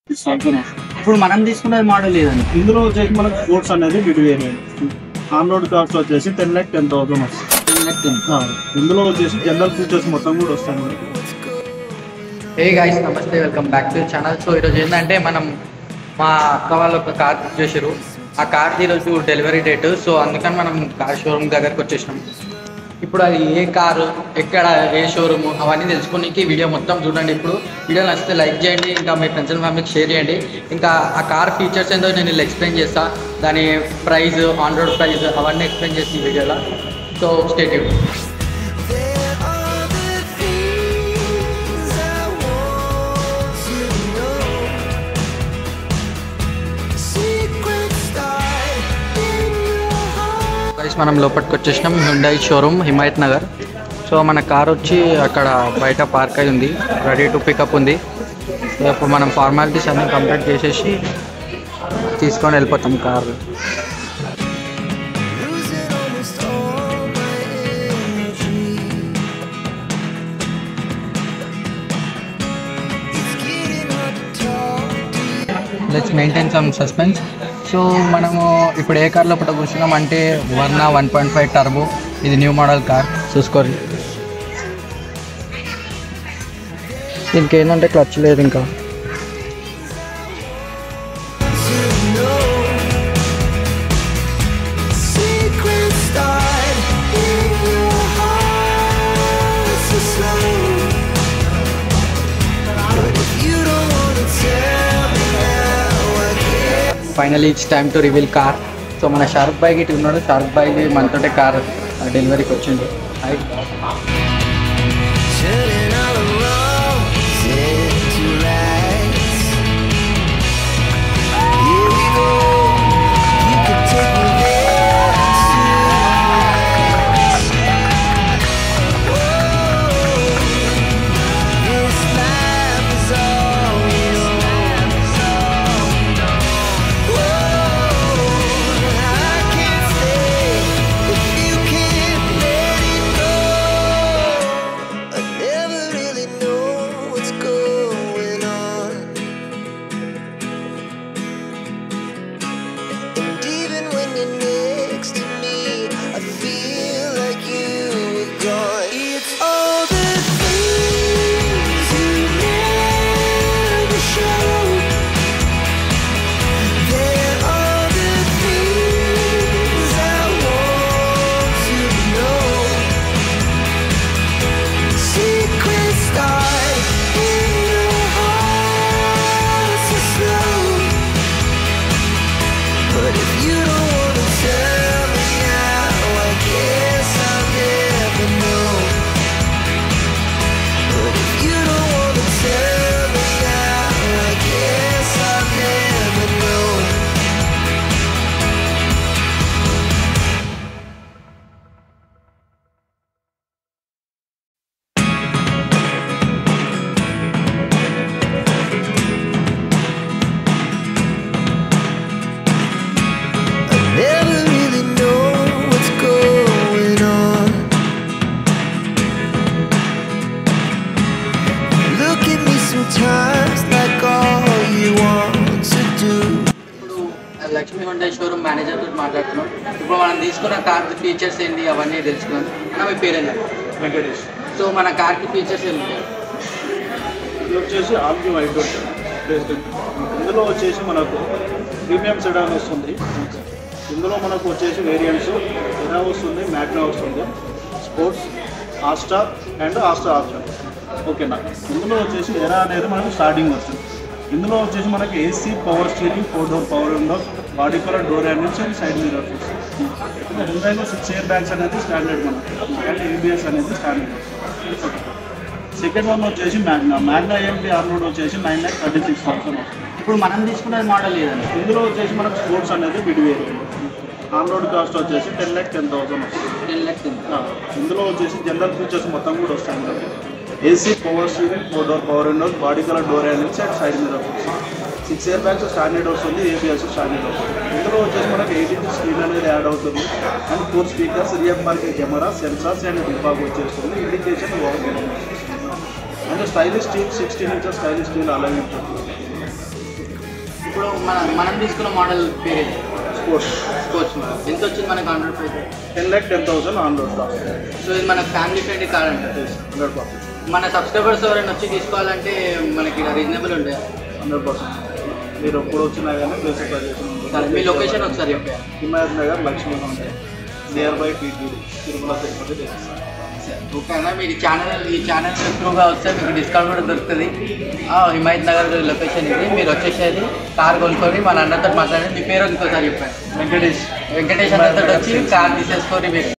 ఇప్పుడు మనం తీసుకున్నది మోడల్ ఏదండి? ఇందులో వచ్చేసి మనకు స్పోర్ట్స్ అనేది విడి వేరియంట్. ఆన్ రోడ్ కాస్ట్ వచ్చేసి 10,10,000 వస్తుంది. ఇందులో వచ్చేసి జనరల్ ఫీచర్స్ మొత్తం కూడా వస్తాయి మనకి. హే గైస్, నమస్తే, welcome back to channel. So ఈరోజు ఏంటంటే మనం మా అక్క వాళ్ళు ఒక కార్ బుక్ చేసారు. ఆ కార్ది ఈరోజు డెలివరీ డేట్. సో అందుకని మనం కార్ షోరూమ్ దగ్గరకు వచ్చేసినాం. ఇప్పుడు అది ఏ కారు, ఎక్కడ, ఏ షోరూము అవన్నీ తెలుసుకునేకి వీడియో మొత్తం చూడండి. ఇప్పుడు వీడియో నచ్చితే లైక్ చేయండి, ఇంకా మీ ఫ్రెండ్స్ అండ్ ఫ్యామిలీకి షేర్ చేయండి. ఇంకా ఆ కార్ ఫీచర్స్ ఏందో నేను వీళ్ళు ఎక్స్ప్లెయిన్ చేస్తాను. దాని ప్రైస్, ఆన్ రోడ్ ప్రైస్ అవన్నీ ఎక్స్ప్లెయిన్ చేసి ఈ వీడియోలో. So stay tune. మనం లోపలికి వచ్చేసినాం. Hyundai showroom, Himayat Nagar. So మన కార్ వచ్చి అక్కడ బయట పార్క్ అయి ఉంది, రెడీ టు పికప్ ఉంది. సో ఇప్పుడు మనం ఫార్మాలిటీస్ అన్నీ కంప్లీట్ చేసేసి తీసుకొని వెళ్ళిపోతాం car. Let's maintain some suspense. So మనము ఇప్పుడు ఏ కార్ లోపల కూర్చున్నాం అంటే వర్నా 1.5 టర్బో. ఇది న్యూ మోడల్ కార్, చూసుకోండి. దీనికి ఏంటంటే క్లచ్ లేదు ఇంకా. Finally it's time to reveal car. So మన షారుఖ్ భాయ్ గిట్ ఉన్నాడు. షారుఖ్ భాయ్ మనతోటే కార్ డెలివరీకి వచ్చింది. లక్ష్మీ హుండై షోరూమ్ మేనేజర్ తోటి మాట్లాడుతున్నాం. ఇప్పుడు మనం తీసుకున్న కార్ ఫీచర్స్ ఏంటి అవన్నీ తెలుసుకున్నాం. మీ పేరేనా? వెంకటేష్. సో మన కార్కి ఫీచర్స్ ఏంటి? ఇది వచ్చేసి ఆల్కి వైట్ ప్రెసిడెంట్. ఇందులో వచ్చేసి మనకు ప్రీమియం సెడాన్ వస్తుంది. ఇందులో మనకు వచ్చేసి వేరియంట్స్ ఎరా వస్తుంది, మ్యాగ్నా వస్తుంది, sports, Asta and Asta option. ఓకేనా. ఇందులో వచ్చేసి ఎరా అనేది మనకు స్టార్టింగ్ వస్తుంది. ఇందులో వచ్చేసి మనకి AC, power steering, 4 door power window, body colour door handles and side mirrors వస్తుంది. హుండైలో 6 ఎయిర్ బ్యాగ్స్ అనేది స్టాండర్డ్ మనకి, అండ్ ఏబిఎస్ అనేది స్టాండర్డ్. సెకండ్ వన్ వచ్చేసి మ్యాగ్నా ఎంపీ ఆన్ రోడ్ వచ్చేసి 9,36,000 వస్తుంది. ఇప్పుడు మనం తీసుకున్నది మోడల్ ఏదండి? ఇందులో వచ్చేసి మనకు స్పోర్ట్స్ అనేది విడి వేరియంట్. ఆన్ రోడ్ కాస్ట్ వచ్చేసి 10,10,000 వస్తుంది. 10,10,000. ఇందులో వచ్చేసి జనరల్ ఫీచర్స్ మొత్తం కూడా వస్తాయి మనకి. AC, power steering, 4 door power windows, body colour door handles and side mirrors వస్తుంది. 6 ఎయిర్ బ్యాగ్స్ స్టాండర్డ్ వస్తుంది, ఏబిఎస్ స్టాండర్డ్ వస్తుంది. ఇందులో వచ్చేసి మనకి 8-inch స్క్రీన్ అనేది యాడ్ అవుతుంది and 4 speakers, rear parking camera, sensors and defog వచ్చేస్తుంది. Indication and stylish steel 16 inches stylish steel అలాగే ఉంటుంది. ఇప్పుడు మనం తీసుకున్న మోడల్ పేరు ఏది? Sports sports model. ఎంత వచ్చింది మనకి 100 price? 10,10,000 on road cost. So ఇది మనకు ఫ్యామిలీ ఫ్రెండ్లీ కార్ అంటారు. 100%. మన సబ్స్క్రైబర్స్ ఎవరైనా వచ్చి తీసుకోవాలంటే మనకి రీజనబుల్ ఉండే 100%. మీరు ఎప్పుడు వచ్చినా కానీ ప్లేస్ మీ లొకేషన్ ఒకసారి చెప్పారు. హిమాయత్ నగర్ లక్ష్మీ ఉంటాయి near by TTD Tirumala Tirupati చేస్తాం. ఓకే అన్న, మీరు ఈ ఛానల్ త్రూగా వస్తే మీకు డిస్కౌంట్ కూడా దొరుకుతుంది. హిమాయత్ నగర్ లొకేషన్ ఇది. మీరు వచ్చేసేది కార్ కొనుక్కొని మన అన్నతో మాట్లాడి. మీ పేరు ఇంకోసారి చెప్పండి. వెంకటేష్ అన్నతో వచ్చి కార్ తీసేసుకొని